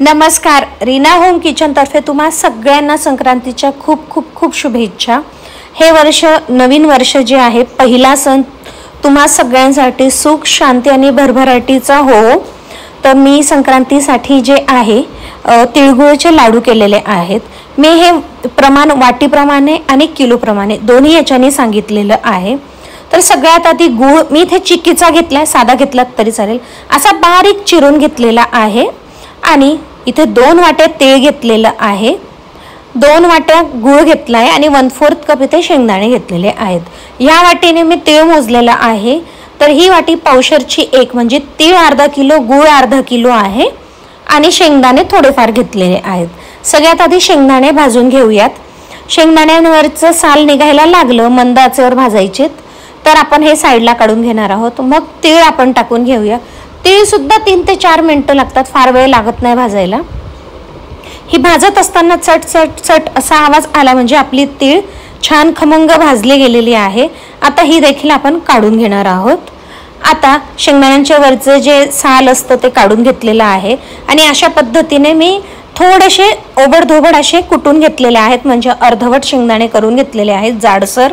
नमस्कार, Reena home kitchen तर्फे तुम्हा सगळ्यांना संक्रांतीच्या खूप खूप खूप शुभेच्छा। हे वर्ष नवीन वर्ष जे आहे पहिला सण तुम्हा सगळ्यांसाठी सुख शांती आणि भरभराटीचा हो। तर मी संक्रांतीसाठी जे आहे तिळगुळचे लाडू केलेले आहेत। मी हे प्रमाण वाटीप्रमाणे आणि किलोप्रमाणे दोन्ही याच्याने सांगितलेलं आहे। तर सगळ्यात आधी गूळ मी इथे चिक्कीचा घेतलाय, साधा घेतलात तरी चालेल, असा बारीक चिरून घेतलेला आहे। आणि इथे 2 वाट्या तेल घेतलेलं आहे, 2 वाट्या गूळ घेतलाय आणि 1/4 कप इथे शेंगदाणे घेतलेले आहेत। या वाटीने मी तीळ मोजलेला आहे। तर ही वाटी पावशरची एक म्हणजे तीळ अर्धा किलो, गूळ अर्धा किलो आहे आणि शेंगदाणे थोडेफार घेतलेले आहेत। सगळ्यात आधी शेंगदाणे भाजून घेऊयात। शेंगदाण्यांवरचं साल निघायला लागलं, मंद आचेवर भाजायचे, तर आपण हे साईडला काढून घेणार आहोत। मग तीळ आपण टाकून घेऊया। तीळ सुद्धा 3 ते 4 मिनिटं लागतात, फार वेळ लागत नाही भाजायला। ही भाजत असताना चट चट चट असा आवाज आला म्हणजे आपली तीळ छान खमंग भाजली गेलेली आहे। आता ही देखील आपण काढून घेणार आहोत। आता शेंगदाण्यांच्या वरचं जे साल असतं ते काढून घेतलेलं आहे आणि अशा पद्धतीने मी थोडेसे ओबडधोबड असे कुटून घेतलेले आहेत, म्हणजे अर्धवट शेंगदाणे करून घेतलेले आहेत जाडसर।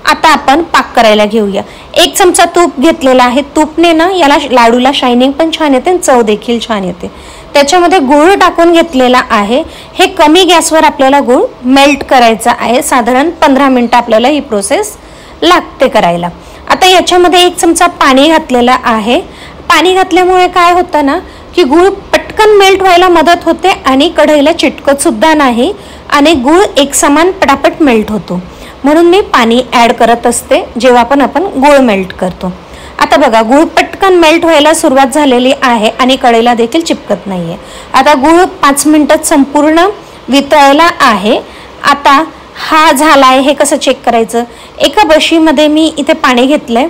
आता आपण पाक करायला घेऊया। 1 चमचा तूप घेतलेला आहे। तूपने ना याला लाडूला शायनिंग पण छान येते आणि चव देखील छान येते। त्याच्यामध्ये गूळ टाकून घेतलेला आहे। हे कमी गॅसवर आपल्याला गूळ मेल्ट करायचा आहे। साधारण 15 मिनिटं आपल्याला ही प्रोसेस लागते करायला। आता याच्यामध्ये 1 चमचा पाणी घातलेला आहे। पाणी घातल्यामुळे काय होतं ना की गूळ पटकन मेल्ट व्हायला मदत होते आणि कढईला चिटकत सुद्धा नाही आणि गूळ एकसमान पटापट मेल्ट होतो, म्हणून मी पाणी ॲड करत असते जेव्हा पण आपण गूळ मेल्ट करतो। आता बघा गूळ पटकन मेल्ट व्हायला सुरुवात झालेली आहे आणि कढईला देखील चिपकत नाहीये। आता गूळ 5 मिनिटात संपूर्ण वितळला आहे। आता हा झाला आहे, हे कसं चेक करायचं? एका बशीमध्ये मी इथे पाणी घेतलंय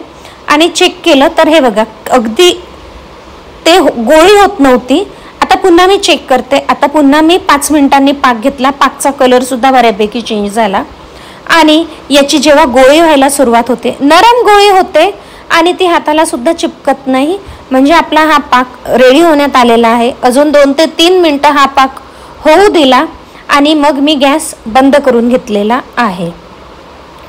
आणि चेक केलं तर हे बघा अगदी ते गोळी होत नव्हती। आता पुन्हा मी चेक करते। आता पुन्हा मी 5 मिनिटांनी पाक घेतला। पाकचा कलर सुद्धा बऱ्यापैकी चेंज झाला आणि याची जेव्हा गोळी व्हायला सुरुवात होते, नरम गोळी होते आणि ती हाताला सुद्धा चिपकत नाही, म्हणजे आपला हा पाक रेडी होण्यात आलेला आहे। अजून 2 ते 3 मिनिटं हा पाक होऊ दिला आणि मग मी गॅस बंद करून घेतलेला आहे।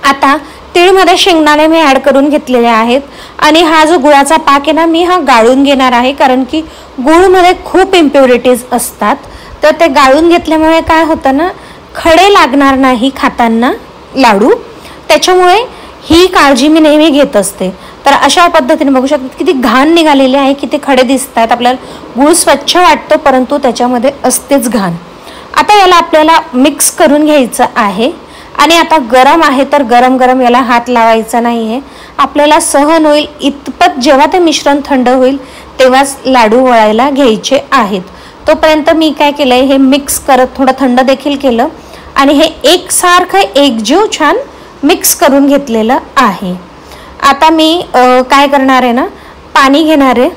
आता तीळमध्ये शेंगदाणे मी ॲड करून घेतलेले आहेत आणि हा जो गुळाचा पाक आहे ना मी हा गाळून घेणार आहे, कारण की गुळमध्ये खूप इम्प्युरिटीज असतात। तर ते गाळून घेतल्यामुळे काय होतं ना, खडे लागणार नाही खाताना लाडू, त्याच्यामुळे ही काळजी मी नेहमी घेत असते। तर अशा पद्धतीने बघू शकता किती घाण निघालेली आहे, किती खडे दिसत आहेत। आपल्याला गूळ स्वच्छ वाटतो परंतु त्याच्यामध्ये असतेच घाण। आता याला आपल्याला मिक्स करून घ्यायचं आहे आणि आता गरम आहे तर गरम गरम याला हात लावायचा नाही आहे। आपल्याला सहन होईल इतपत जेव्हा ते मिश्रण थंड होईल तेव्हाच लाडू वळायला घ्यायचे आहेत। तोपर्यंत मी काय केलंय, हे मिक्स करत थोडं थंड देखील केलं आणि हे एकसारखं एकजीव छान मिक्स करून घेतलेलं आहे। आता मी काय करणार आहे ना, पाणी घेणार आहे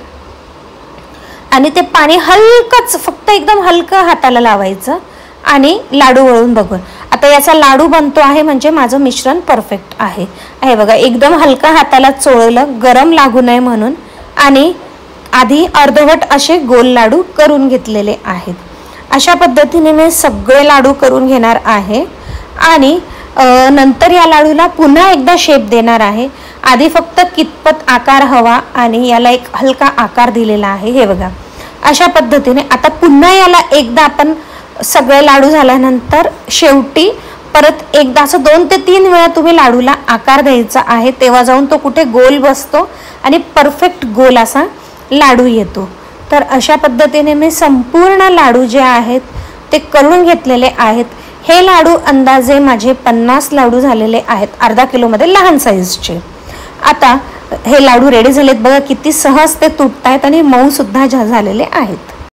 आणि ते पाणी हलकंच फक्त एकदम हलकं हाताला लावायचं आणि लाडू वळून बघून आता याचा लाडू बनतो आहे, म्हणजे माझं मिश्रण परफेक्ट आहे। हे बघा एकदम हलकं हाताला चोळलं गरम लागू नये म्हणून आणि आधी अर्धवट असे गोल लाडू करून घेतलेले आहेत। अशा पद्धतीने मी सगळे लाडू करून घेणार आहे आणि नंतर या लाडूला पुन्हा एकदा शेप देणार आहे। आधी फक्त कितपत आकार हवा आणि याला एक हलका आकार दिलेला आहे, हे बघा अशा पद्धतीने। आता पुन्हा याला एकदा आपण सगळे लाडू झाल्यानंतर शेवटी परत एकदा असं 2 ते 3 वेळा तुम्ही लाडूला आकार द्यायचा आहे, तेव्हा जाऊन तो कुठे गोल बसतो आणि परफेक्ट गोल असा लाडू येतो। तर अशा पद्धतीने मी संपूर्ण लाडू जे आहेत ते करून घेतलेले आहेत। हे लाडू अंदाजे माझे 50 लाडू झालेले आहेत, अर्धा किलोमध्ये लहान साईजचे। आता हे लाडू रेडी झालेत, बघा किती सहज ते तुटत आहेत आणि मऊ सुद्धा झालेले आहेत।